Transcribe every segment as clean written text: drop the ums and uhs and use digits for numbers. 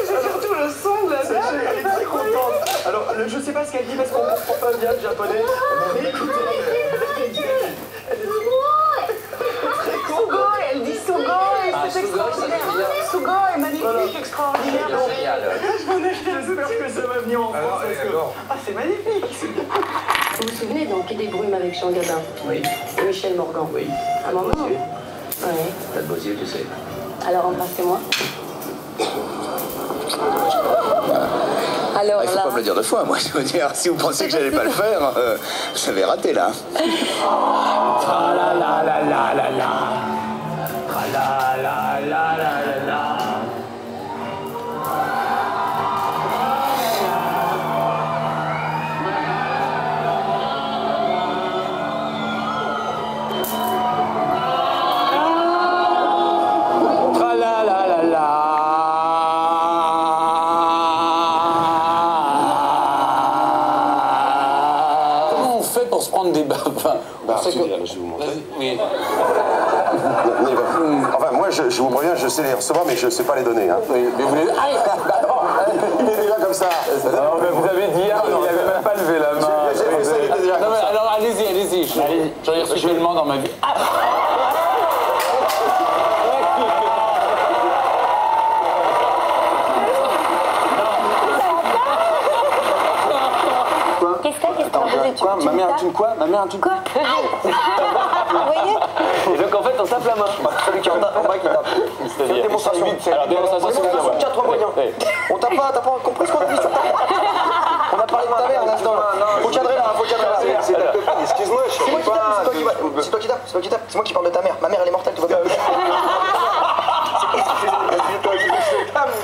Surtout le son de la dame, elle est très contente. Alors, je sais pas ce qu'elle dit parce qu'on comprend pas bien le japonais. Mais écoutez, elle est très contente. Elle dit Sugo et c'est extraordinaire. Sugo est magnifique, extraordinaire. J'espère que ça va venir en France. Ah, c'est magnifique. Vous vous souvenez donc des brumes avec Jean Gabin? Oui. Et Michel Morgan? Oui. Un moment? Oui. T'as de beaux yeux, tu sais. Alors embrassez-moi. Alors Il faut là... pas me le dire deux fois, moi, je veux dire, si vous pensez que j'allais pas le faire, vous avez raté là. Tra la la la la la la. Tra la la la la la la. Pour se prendre des bains. Enfin, je vais vous montrer. Oui. Enfin, moi, je vous préviens, je sais les recevoir, mais je ne sais pas les donner. Hein. Oui, mais vous les... Ah, il est déjà comme ça. Alors, vous avez dit hier qu'il n'avait même pas levé la main. Non, mais alors, allez-y, allez-y. J'en ai reçu tellement dans ma vie. Ah, quoi? Ma mère a une quoi? Ma mère a une quoi? Vous voyez? Et donc en fait on tape la main. Celui qui en bas qui tape. C'est une démonstration. Alors, démonstration, c'est bien. Quatre moyens. On tape pas, t'as pas compris ce qu'on a dit sur ta mère. On a parlé tout à l'heure un instant. Faut cadrer là, faut cadrer là. C'est ta copine, excuse-moi, je sais pas. C'est toi qui tapes, c'est moi qui parle de ta mère. Ma mère elle est mortelle, tu vois bien.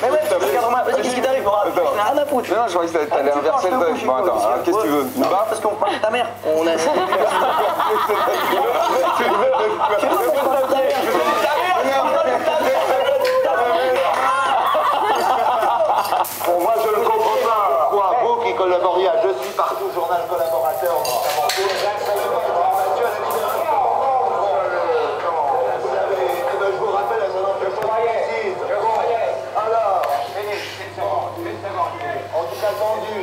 Mais ouais, regarde-moi, vas-y, qu'est-ce qui t'arrive? Rien à foutre. Non, je croyais que t'allais inverser le truc. Bon, attends, qu'est-ce que tu veux? Non, parce qu'on parle de ta mère. On a... Bon, moi je ne comprends pas pourquoi vous qui collaboriez à Je suis partout, journal collaborateur, notamment vous avez, je vous rappelle à son nom, je précise. Alors, une seconde. En tout cas, tendu.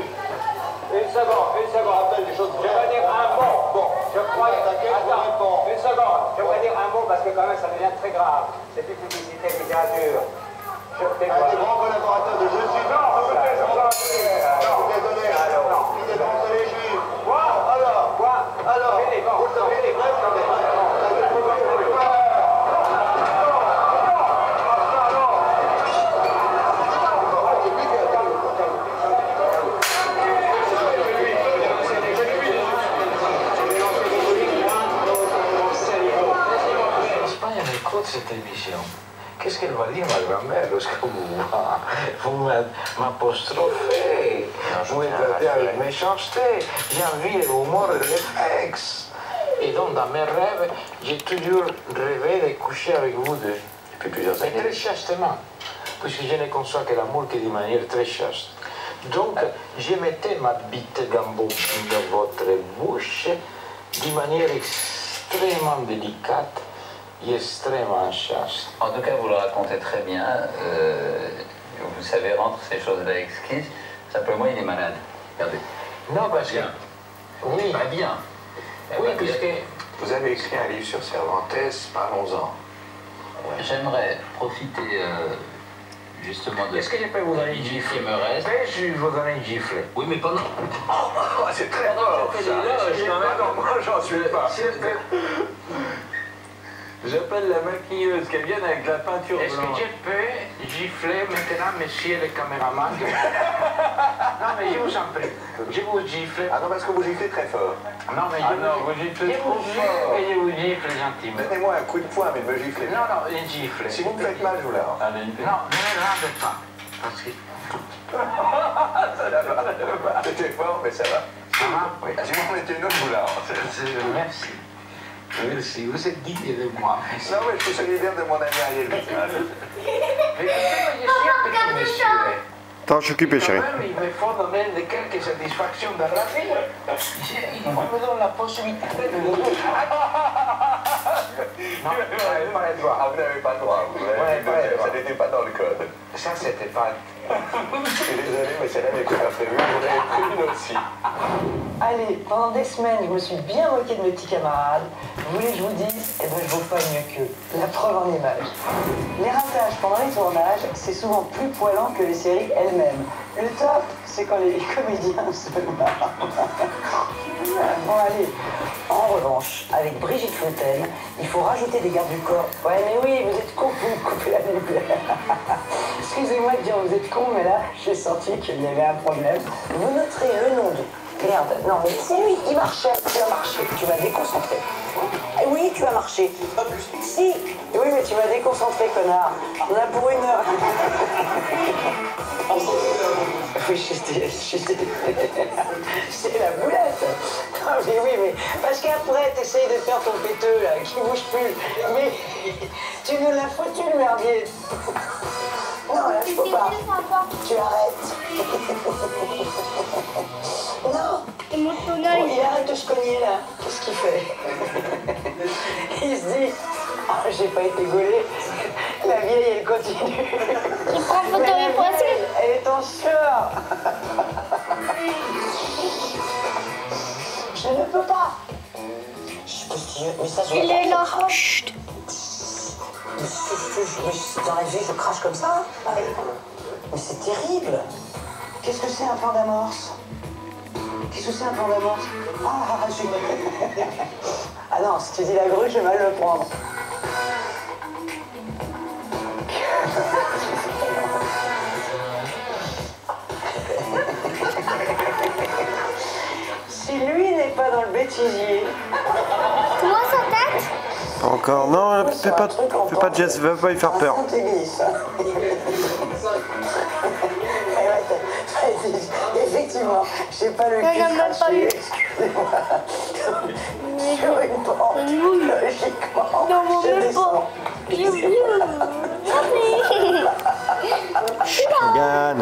Une seconde. Rappelle des choses. Je vais dire un mot. Bon, je crois. Attends, une seconde. Je vais dire un mot parce que quand même ça devient très grave. C'est une publicité littérature. Un des grands collaborateurs de Je suis partout. Je suis désolé. Il dénonce les juifs. Quoi? Alors, vous le savez, les vrais cette émission. Qu'est-ce qu'elle va dire, ma grand-mère, lorsque vous m'apostrophez, vous me traitez avec méchanceté? J'ai envie de l'humour et de l'effet. Et donc, dans mes rêves, j'ai toujours rêvé de coucher avec vous deux. Depuis plusieurs années. Mais très chastement, puisque je ne conçois que l'amour que d'une manière très chaste. Donc, je mettais ma bite gambo dans votre bouche d'une manière extrêmement délicate et extrêmement chaste. En tout cas, vous le racontez très bien. Vous savez rendre ces choses-là exquises. Simplement, il est malade. Regardez. Non, parce que... Oui. Pas bien. Oui, puisque vous avez écrit un livre sur Cervantes, parlons-en. J'aimerais profiter justement de... Est-ce que je peux vous donner une gifle? Qui me reste. Je vais vous donner une gifle. Oui, mais pendant... Oh, c'est très fort, ça. Moi, j'en suis pas. J'appelle la maquilleuse qu'elle vienne avec la peinture blanche. Est-ce que je peux gifler maintenant, monsieur le caméraman? Non, mais je vous en prie. Je vous gifle. Ah non, parce que vous giflez très fort. Non, mais vous giflez trop fort. Et je vous gifle gentiment. Donnez-moi un coup de poing, mais me giflez. Non, non, une gifle. Si vous me faites mal, je vous la rends. Non, ne me rendez pas. Parce que... C'était fort, mais ça va. Ça va? Oui. Si vous en mettez une autre, je vous la rends. Merci. Merci, vous êtes digne de moi. Non, mais je suis solidaire de mon ami Ariel. Attends, je suis occupé, chérie. Il me faut donner quelques satisfactions dans la vie. Il me donne la possibilité de... Non, pas les droits. Ah, vous n'avez pas le droit. Ça n'était pas dans le code. Ça, c'était pas... Je suis désolé, mais celle-là n'était pas prévue. Vous en avez pris une aussi. Allez, pendant des semaines, je me suis bien moqué de mes petits camarades. Vous voulez que je vous dise? Eh ben, je vous fais mieux qu'eux. La preuve en image. Les ratages pendant les tournages, c'est souvent plus poilant que les séries elles-mêmes. Le top, c'est quand les comédiens se marrent. Bon, allez. En revanche, avec Brigitte Fontaine, il faut rajouter des gardes du corps. Ouais, mais oui, vous êtes con, vous me coupez la lumière. Excusez-moi de dire vous êtes con, mais là, j'ai senti qu'il y avait un problème. Vous noterez le nom de... Merde, non, mais c'est lui qui marchait. Tu as marché, tu m'as déconcentré. Oui, tu as marché. Si. Oui, mais tu m'as déconcentré, connard. On a pour 1 heure. Oui, c'est la boulette. Ah, mais oui, mais parce qu'après, t'essayes de faire ton péteux, là, qui bouge plus. Mais tu nous l'as foutu, le merdier. Non, là, je peux pas. Tu arrêtes. Non. Bon, il arrête de se cogner, là. Qu'est-ce qu'il fait? Il se dit, oh, j'ai pas été gaulée. La vieille, elle continue. Il prend photo et poisson. Elle est en sueur. Je ne peux pas. Mais ça se Il est là. Chut. Dans la vie, je crache comme ça. Mais c'est terrible. Qu'est-ce que c'est un plan d'amorce? Qu'est-ce que c'est un plan d'amorce? Ah, ah non, si tu dis la grue, je vais mal le prendre. Si lui n'est pas dans le bêtisier... Comment sa tête? Encore, non, fais pas de geste, va pas lui faire peur. Effectivement, j'ai pas le cul craché, excusez-moi. Sur une pente, logiquement, je descends. Regarde.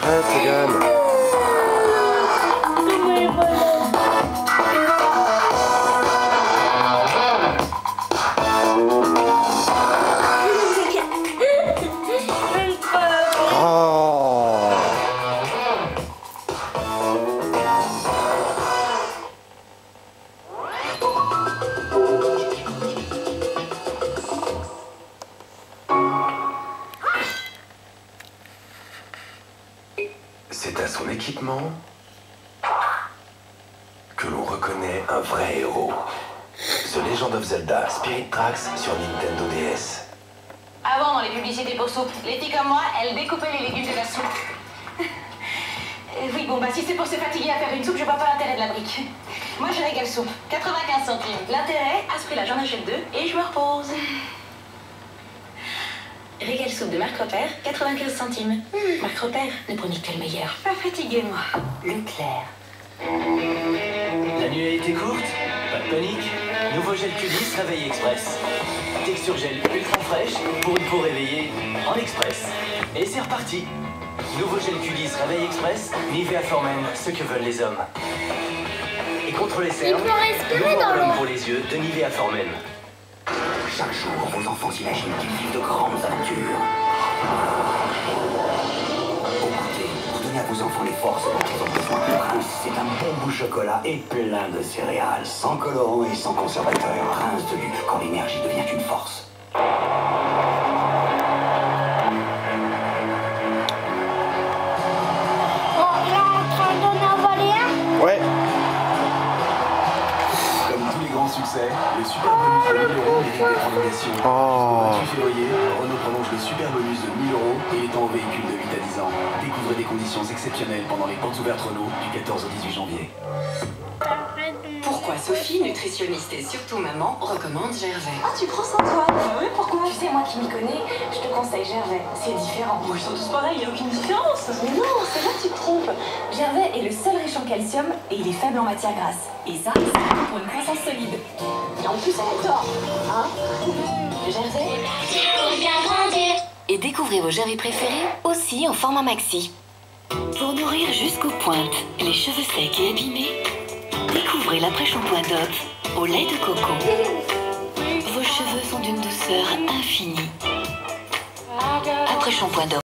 Arrête, regarde. C'est à son équipement que l'on reconnaît un vrai héros. The Legend of Zelda Spirit Tracks sur Nintendo DS. Avant, dans les publicités pour soupe, les filles comme moi, elles découpaient les légumes de la soupe. Oui, bon, bah si c'est pour se fatiguer à faire une soupe, je vois pas l'intérêt de la brique. Moi, je régale soupe, 95 centimes. L'intérêt, à ce prix-là, j'en achète 2 et je me repose. Régale soupe de Marc Repère, 95 centimes. Marc Repère, ne prenez que le meilleur. Pas fatigué, moi. Leclerc. La nuit a été courte? Pas de panique. Nouveau gel Q10 Réveil Express. Texture gel ultra fraîche pour une peau réveillée en express. Et c'est reparti. Nouveau gel Q10 Réveil Express, Nivea Formen, ce que veulent les hommes. Et contre les cernes, nouveau album pour les yeux de Nivea Formen. Chaque jour, vos enfants s'imaginent qu'ils vivent de grandes aventures. Au goûter, pour donner à vos enfants les forces dont ils ont besoin, Prince, c'est un bon bout de chocolat et plein de céréales, sans colorant et sans conservateur. Prince de Lu, quand l'énergie devient une force. Ouais. Comme tous les grands succès, le super bonus de 1000 € est une des prolongations. Jusqu'au 28 février, Renault prolonge le super bonus de 1000 € et étend aux véhicules de 8 à 10 ans. Découvrez des conditions exceptionnelles pendant les portes ouvertes Renault du 14 au 18 janvier. Pourquoi Sophie, nutritionniste et surtout maman, recommande Gervais? Ah, tu prends ça, toi? Oui, pourquoi? Tu sais, moi qui m'y connais, je te conseille Gervais. C'est différent. Moi, ils sont tous pareils, il n'y a aucune différence. Mais non, c'est là que tu te trompes. Gervais est le seul riche en calcium et il est faible en matière grasse. Et ça, c'est pour une croissance solide. Et en plus, elle adore. Hein? Gervais? Pour bien grandir. Et découvrez vos Gervais préférés aussi en format maxi. Pour nourrir jusqu'aux pointes les cheveux secs et abîmés, Découvrez l'après-shampoing Dove au lait de coco. Vos cheveux sont d'une douceur infinie. Après-shampoing Dove.